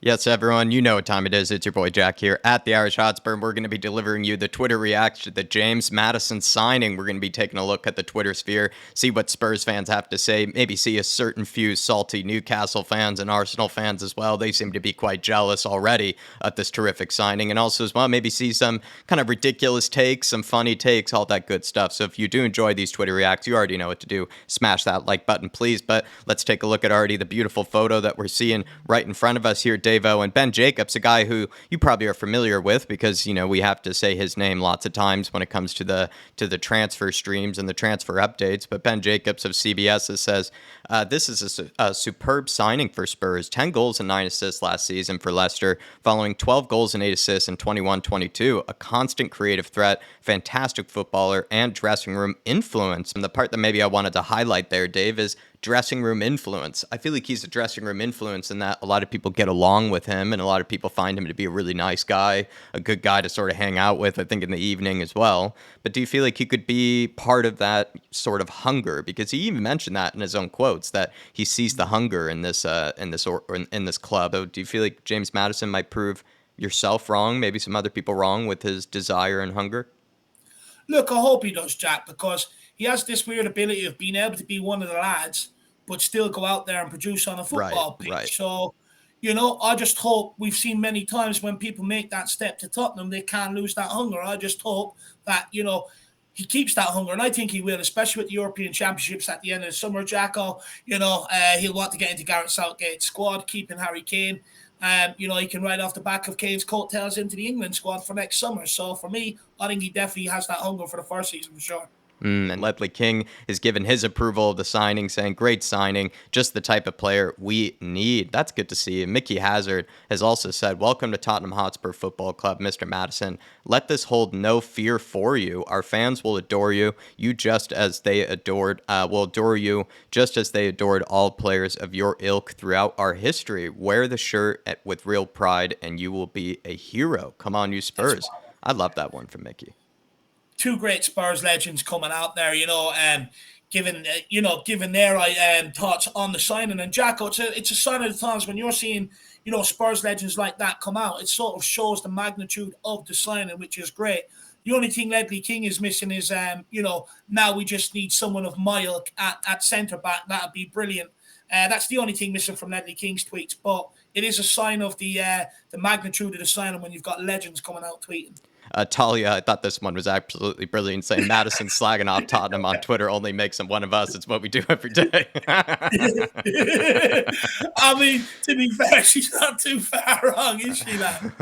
Yes, everyone, you know what time it is. It's your boy Jack here at the Irish Hotspur, and we're going to be delivering you the Twitter reaction to the James Madison signing. We're going to be taking a look at the Twitter sphere, see what Spurs fans have to say, maybe see a certain few salty Newcastle fans and Arsenal fans as well. They seem to be quite jealous already at this terrific signing, and also as well, maybe see some kind of ridiculous takes, some funny takes, all that good stuff. So if you do enjoy these Twitter reacts, you already know what to do. Smash that like button, please. But let's take a look at already the beautiful photo that we're seeing right in front of us here, Davo, and Ben Jacobs, a guy who you probably are familiar with because we have to say his name lots of times when it comes to the transfer streams and the transfer updates. But Ben Jacobs of CBS says this is a superb signing for Spurs. 10 goals and 9 assists last season for Leicester, following 12 goals and 8 assists in 21-22. A constant creative threat, fantastic footballer, and dressing room influence. And the part that maybe I wanted to highlight there, Dave, is dressing room influence. I feel like he's a dressing room influence in that a lot of people get along with him and a lot of people find him to be a really nice guy, a good guy to sort of hang out with, I think, in the evening as well. But do you feel like he could be part of that sort of hunger? Because he even mentioned that in his own quotes that he sees the hunger in this club. So do you feel like James Madison might prove yourself wrong, maybe some other people wrong with his desire and hunger? Look, I hope he does, Jack, because he has this weird ability of being able to be one of the lads, but still go out there and produce on a Right, football right. pitch. So, I just hope we've seen many times when people make that step to Tottenham, they can't lose that hunger. I just hope that, he keeps that hunger, and I think he will, especially with the European Championships at the end of the summer, Jacko. He'll want to get into Gareth Southgate's squad, keeping Harry Kane. He can ride off the back of Kane's coattails into the England squad for next summer. So for me, I think he definitely has that hunger for the first season for sure. And Ledley King has given his approval of the signing, saying, great signing, just the type of player we need. That's good to see. And Mickey Hazard has also said, welcome to Tottenham Hotspur Football Club, Mr. Madison. Let this hold no fear for you. Our fans will adore you. You just as they will adore you, just as they adored all players of your ilk throughout our history. Wear the shirt with real pride, and you will be a hero. Come on, you That's Spurs. I love that one from Mickey. two great Spurs legends coming out there, given their thoughts on the signing. And Jacko, it's a sign of the times when you're seeing, Spurs legends like that come out. It sort of shows the magnitude of the signing, which is great. The only thing Ledley King is missing is, now we just need someone of my ilk at centre back. That'd be brilliant. That's the only thing missing from Ledley King's tweets, but it is a sign of the magnitude of the signing when you've got legends coming out tweeting. Talia, I thought this one was absolutely brilliant, saying Madison slagging off Tottenham on Twitter only makes him one of us. It's what we do every day. I mean, to be fair, she's not too far wrong, is she, man?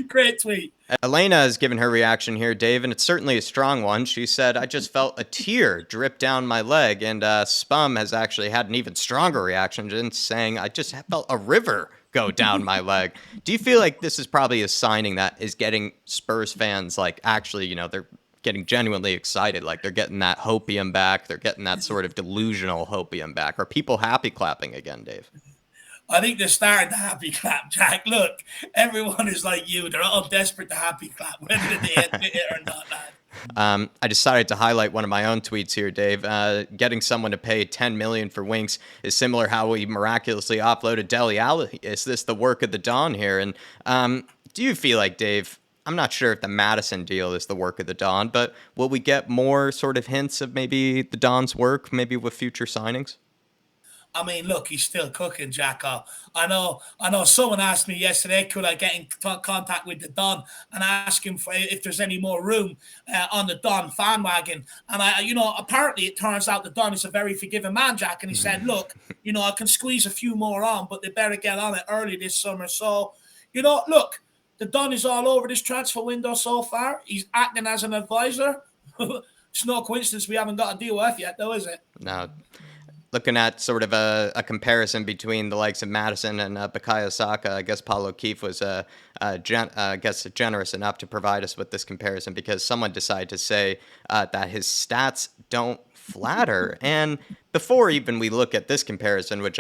Great tweet. Elena has given her reaction here, Dave, and it's certainly a strong one. She said, I just felt a tear drip down my leg, and Spum has actually had an even stronger reaction, saying, I just felt a river go down my leg. Do you feel like this is probably a signing that is getting Spurs fans, like, actually, they're getting genuinely excited, like they're getting that hopium back, they're getting that sort of delusional hopium back? Are people happy clapping again, Dave? I think they're starting to happy clap, Jack. Look, everyone is like you. They're all desperate to happy clap, whether they admit it or not, man. I decided to highlight one of my own tweets here, Dave. Getting someone to pay $10 million for Winks is similar how we miraculously offloaded Dele Alli. Is this the work of the Dawn here? And do you feel like, Dave, I'm not sure if the Madison deal is the work of the Dawn, but will we get more sort of hints of maybe the Dawn's work, maybe with future signings? I mean, look, he's still cooking, Jacko. I know. Someone asked me yesterday, could I get in contact with the Don and ask him if there's any more room on the Don fan wagon? And apparently it turns out the Don is a very forgiving man, Jack. And he said, look, I can squeeze a few more on, but they better get on it early this summer. So, look, the Don is all over this transfer window so far. He's acting as an advisor. It's no coincidence we haven't got a deal with yet, though, is it? No. Looking at sort of a comparison between the likes of Madison and Bukayo Saka, I guess Paulo O'Keefe was generous enough to provide us with this comparison because someone decided to say that his stats don't flatter. And before even we look at this comparison, which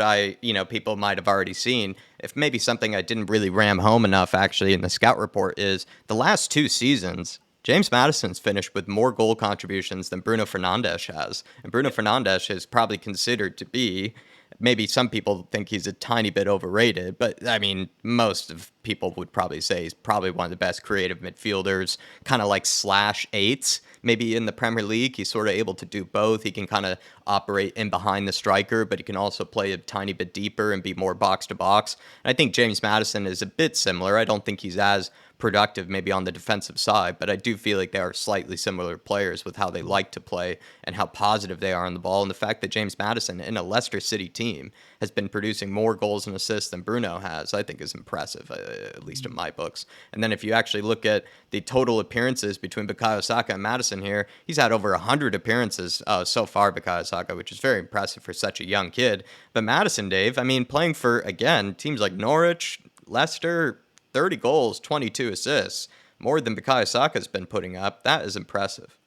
people might have already seen, if maybe something I didn't really ram home enough actually in the scout report is the last 2 seasons, James Madison's finished with more goal contributions than Bruno Fernandez has. And Bruno Fernandez is probably considered to be maybe some people think he's a tiny bit overrated, but I mean, most of people would probably say he's probably one of the best creative midfielders, kind of like slash eights. Maybe in the Premier League, he's sort of able to do both. He can kind of operate in behind the striker, but he can also play a tiny bit deeper and be more box to box. And I think James Maddison is a bit similar. I don't think he's as productive maybe on the defensive side, but I do feel like they are slightly similar players with how they like to play and how positive they are on the ball. And the fact that James Maddison in a Leicester City team has been producing more goals and assists than Bruno has, I think is impressive, at least in my books. And then if you actually look at the total appearances between Bukayo Saka and Maddison here, he's had over 100 appearances so far, Bukayo Saka, which is very impressive for such a young kid. But Maddison, Dave, I mean, playing for, again, teams like Norwich, Leicester, 30 goals, 22 assists, more than Bukayo Saka's been putting up. That is impressive.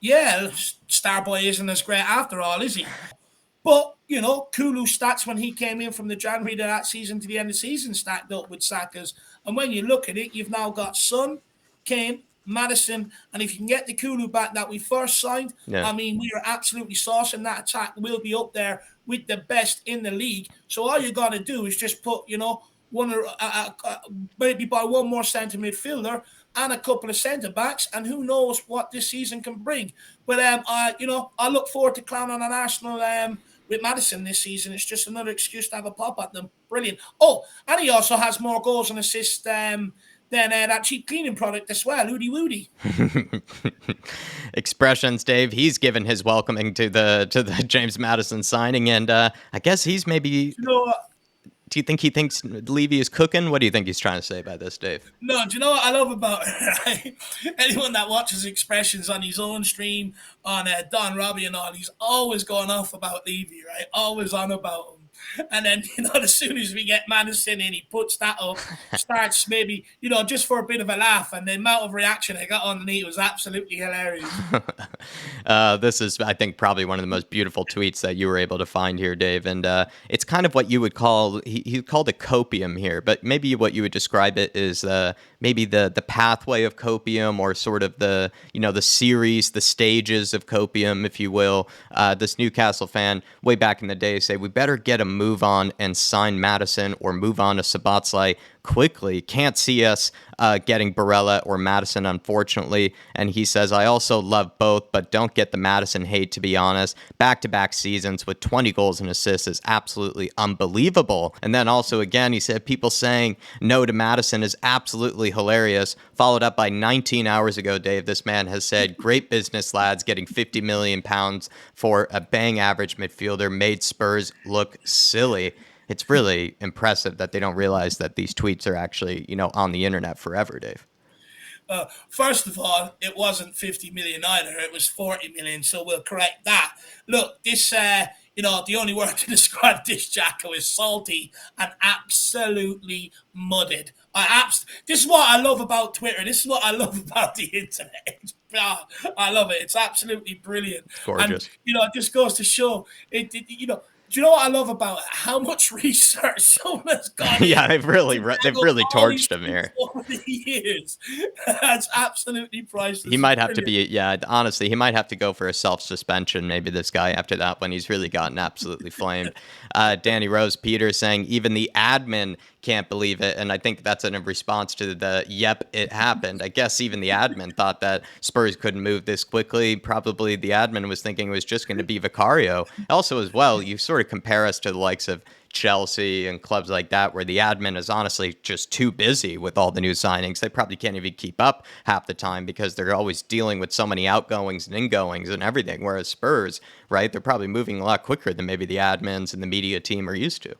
Yeah, Starboy isn't as great after all, is he? But, you know, Kulu's stats when he came in from the January to that season to the end of the season stacked up with Saka's. And when you look at it, you've now got Son, Kane, Madison, and if you can get the Kulu back that we first signed, Yeah. I mean, we are absolutely saucing that attack. Will be up there with the best in the league. So all you got to do is just put, you know, one or maybe buy one more centre midfielder and a couple of centre backs, and who knows what this season can bring. But you know, I look forward to clowning on Arsenal with Maddison this season. It's just another excuse to have a pop at them. Brilliant. Oh, and he also has more goals and assists than that cheap cleaning product as well. Woody woody. Expressions, Dave. He's given his welcoming to the James Maddison signing, and I guess he's maybe. You know, do you think he thinks Levy is cooking? What do you think he's trying to say by this, Dave? No, do you know what I love about it, right? Anyone that watches Expressions on his own stream, on Don Robbie and all, he's always going off about Levy, right? Always on about him. And then, you know, as soon as we get Madison in, he puts that up, starts maybe, you know, just for a bit of a laugh. And the amount of reaction I got underneath was absolutely hilarious. This is, I think, probably one of the most beautiful tweets that you were able to find here, Dave. And it's kind of what you would call, he called it copium here, but maybe what you would describe it is maybe the pathway of copium, or sort of the, you know, the series, the stages of copium, if you will. This Newcastle fan way back in the day say, we better get a move on and sign Madison, or move on to Szoboszlai quickly. Can't see us getting Barella or Madison, unfortunately. And he says, I also love both, but don't get the Madison hate, to be honest. Back-to-back seasons with 20 goals and assists is absolutely unbelievable. And then also, again, he said, people saying no to Madison is absolutely hilarious. Followed up by 19 hours ago, Dave, this man has said, great business, lads. Getting 50 million pounds for a bang average midfielder made Spurs look silly. It's really impressive that they don't realize that these tweets are actually, you know, on the internet forever, Dave. First of all, it wasn't 50 million either. It was 40 million. So we'll correct that. Look, this, you know, the only word to describe this Jacko is salty and absolutely mudded. This is what I love about Twitter. This is what I love about the internet. I love it. It's absolutely brilliant. Gorgeous. And, you know, it just goes to show, you know, do you know what I love about it? How much research someone's got. Yeah, they've really torched him here over the years. That's absolutely priceless. He might have to be, yeah, honestly, he might have to go for a self-suspension, maybe, this guy, after that, when he's really gotten absolutely flamed. Danny Rose Peter saying even the admin can't believe it, and I think that's in response to the yep, it happened. I guess even the admin thought that Spurs couldn't move this quickly. Probably the admin was thinking it was just going to be Vicario. Also, as well, you sort of compare us to the likes of Chelsea and clubs like that, where the admin is honestly just too busy with all the new signings. They probably can't even keep up half the time because they're always dealing with so many outgoings and ingoings and everything. Whereas Spurs, right, they're probably moving a lot quicker than maybe the admins and the media team are used to.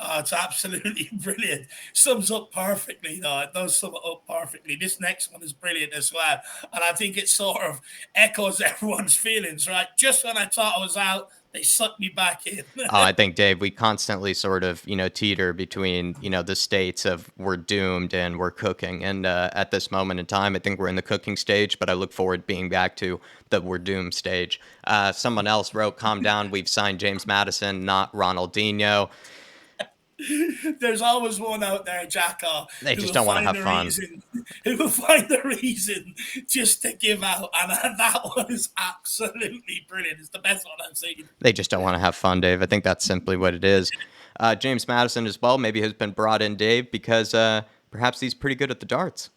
It's absolutely brilliant. Sums up perfectly, though. It does sum it up perfectly. This next one is brilliant as well. And I think it sort of echoes everyone's feelings, right? Just when I thought I was out, they sucked me back in. I think, Dave, we constantly sort of, you know, teeter between, you know, the states of we're doomed and we're cooking. And at this moment in time, I think we're in the cooking stage, but I look forward to being back to the we're doomed stage. Someone else wrote, calm down. We've signed James Madison, not Ronaldinho. There's always one out there, Jacko, They who just will don't want to find have the fun. reason, who will find the reason just to give out, and that one is absolutely brilliant. It's the best one I've seen. They just don't want to have fun, Dave. I think that's simply what it is. James Madison as well maybe has been brought in, Dave, because perhaps he's pretty good at the darts.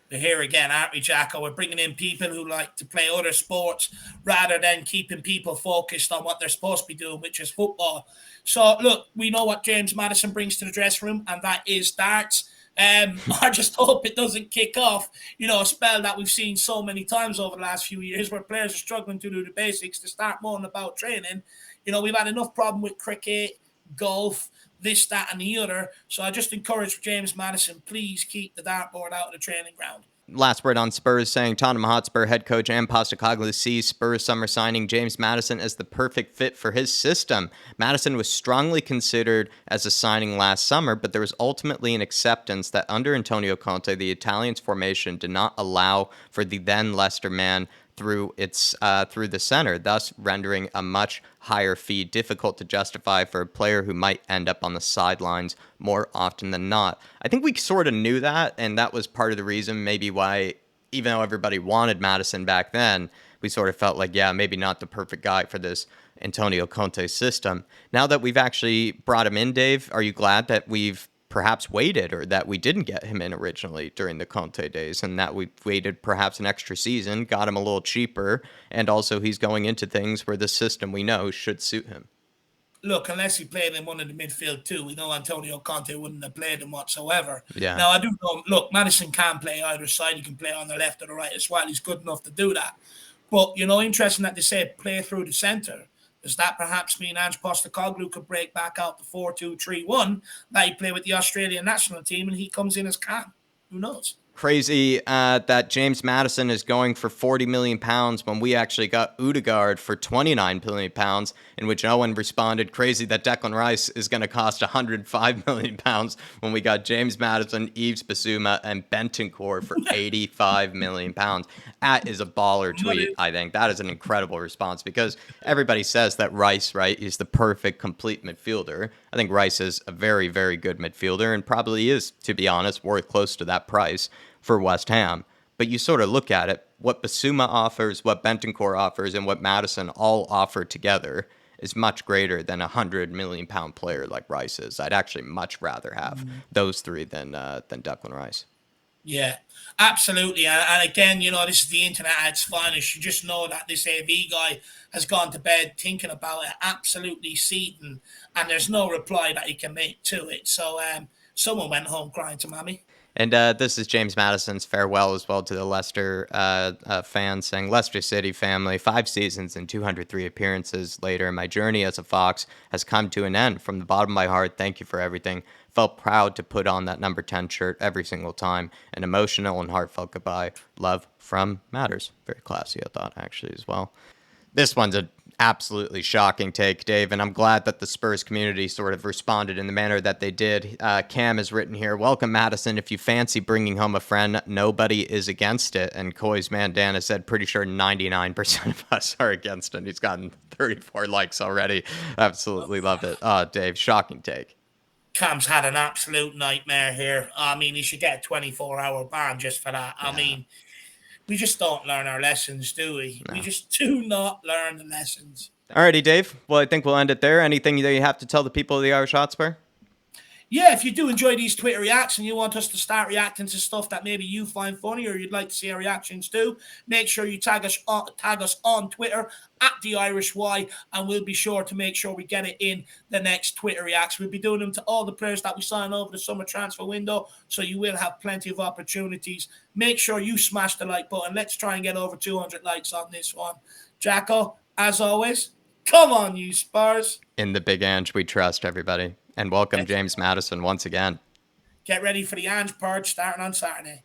We're here again, aren't we, Jacko? We're bringing in people who like to play other sports rather than keeping people focused on what they're supposed to be doing, which is football. So, look, we know what James Madison brings to the dressing room, and that is darts. I just hope it doesn't kick off, a spell that we've seen so many times over the last few years where players are struggling to do the basics to start moaning about training. We've had enough problem with cricket, golf, this, that, and the other. So I just encourage James Madison, please keep the dartboard out of the training ground. Last word on Spurs, saying Tottenham Hotspur head coach and Postecoglou sees Spurs summer signing James Madison as the perfect fit for his system. Madison was strongly considered as a signing last summer, but there was ultimately an acceptance that under Antonio Conte, the Italians' formation did not allow for the then Leicester man through the center, thus rendering a much higher fee difficult to justify for a player who might end up on the sidelines more often than not. I think we sort of knew that, and that was part of the reason maybe why, even though everybody wanted Madison back then, we sort of felt like, yeah, maybe not the perfect guy for this Antonio Conte system. Now that we've actually brought him in, Dave, are you glad that we've perhaps waited, or that we didn't get him in originally during the Conte days, and that we waited perhaps an extra season, got him a little cheaper, and also he's going into things where the system we know should suit him? Look, unless he played in one of the midfield too, we know Antonio Conte wouldn't have played him whatsoever. Yeah. Now, I do know, look, Madison can play either side. He can play on the left or the right as well. He's good enough to do that. But, interesting that they say play through the centre. Does that perhaps mean Ange Postecoglou could break back out the 4-2-3-1 that he played with the Australian national team and he comes in as Cam? Who knows? Crazy that James Madison is going for £40 million when we actually got Odegaard for £29 million, in which Owen responded, crazy that Declan Rice is going to cost £105 million when we got James Madison, Yves Bissouma, and Bentancur for £85 million. That is a baller tweet, I think. That is an incredible response because everybody says that Rice, right, is the perfect complete midfielder. I think Rice is a very, very good midfielder and probably is, to be honest, worth close to that price for West Ham. But you sort of look at it, what Bissouma offers, what Bentancur offers, and what Madison all offer together is much greater than a £100 million player like Rice is. I'd actually much rather have those three than Declan Rice. Yeah, absolutely. And again, this is the internet at its finest. You just know that this AV guy has gone to bed thinking about it, absolutely seething, and there's no reply that he can make to it. So someone went home crying to mommy. And this is James Madison's farewell as well to the Leicester fans, saying, Leicester City family, 5 seasons and 203 appearances later, my journey as a Fox has come to an end. From the bottom of my heart, thank you for everything. Felt proud to put on that number 10 shirt every single time. An emotional and heartfelt goodbye. Love from Matters. Very classy, I thought, actually, as well. This one's a absolutely shocking take, Dave, and I'm glad that the Spurs community sort of responded in the manner that they did. Cam has written here, welcome, Madison. If you fancy bringing home a friend, nobody is against it. And Coys Mandana said, pretty sure 99% of us are against it. He's gotten 34 likes already. Absolutely love it. Oh, Dave, shocking take. Cam's had an absolute nightmare here. I mean, he should get a 24-hour ban just for that. I mean, we just don't learn our lessons, do we? No. We just do not learn the lessons. Alrighty, Dave. Well, I think we'll end it there. Anything that you have to tell the people of the Irish Hotspur? Yeah, if you do enjoy these Twitter reacts and you want us to start reacting to stuff that maybe you find funny or you'd like to see our reactions to, make sure you tag us on Twitter at theirishyid, and we'll be sure to make sure we get it in the next Twitter reacts. We'll be doing them to all the players that we sign over the summer transfer window, so you will have plenty of opportunities. Make sure you smash the like button. Let's try and get over 200 likes on this one. Jacko, as always, come on, you Spurs. In the big Ange we trust, everybody. And welcome James Madison once again. Get ready for the Ange Purge starting on Saturday.